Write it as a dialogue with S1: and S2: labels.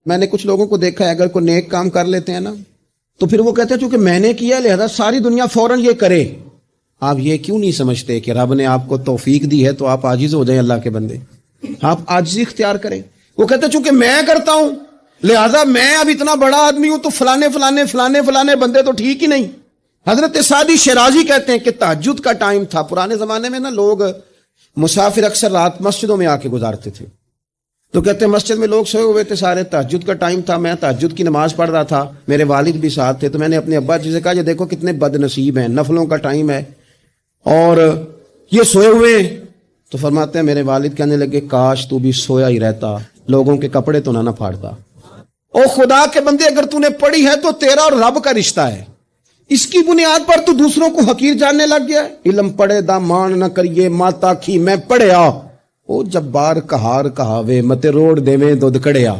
S1: میں نے کچھ لوگوں کو دیکھا ہے اگر کوئی نیک کام کر لیتے ہیں نا تو پھر وہ کہتے ہیں چونکہ میں نے کیا لہذا ساری دنیا فوراً یہ کرے. آپ یہ کیوں نہیں سمجھتے کہ رب نے آپ کو توفیق دی ہے تو آپ عاجز ہو جائیں اللہ کے بندے, آپ عاجزی اختیار کریں. وہ کہتے ہیں چونکہ میں کرتا ہوں لہذا میں اب اتنا بڑا آدمی ہوں تو فلانے بندے تو ٹھیک ہی نہیں. حضرت سعدی شیرازی کہتے ہیں کہ تہجد کا ٹائم تھا. پرانے زمانے میں نا لوگ مسافر اکثر رات مسجدوں میں آ کے گزارتے تھے, تو کہتے ہیں مسجد میں لوگ سوئے ہوئے تھے سارے, تہجد کا ٹائم تھا, میں تہجد کی نماز پڑھ رہا تھا, میرے والد بھی ساتھ تھے, تو میں نے اپنے ابا جی سے کہا یہ دیکھو کتنے بد نصیب ہیں, نفلوں کا ٹائم ہے اور یہ سوئے ہوئے ہیں. تو فرماتے ہیں میرے والد کہنے لگے کاش تو بھی سویا ہی رہتا, لوگوں کے کپڑے تو نہ پھاڑتا. او خدا کے بندے اگر تو نے پڑھی ہے تو تیرا اور رب کا رشتہ ہے, اس کی بنیاد پر تو دوسروں کو حقیر جاننے لگ گیا ہے. علم پڑھے دا مان نہ کریے ماتا کی میں پڑھیا, او جبار کہار کہاوے متے روڑ دے میں دودھ کڑیا.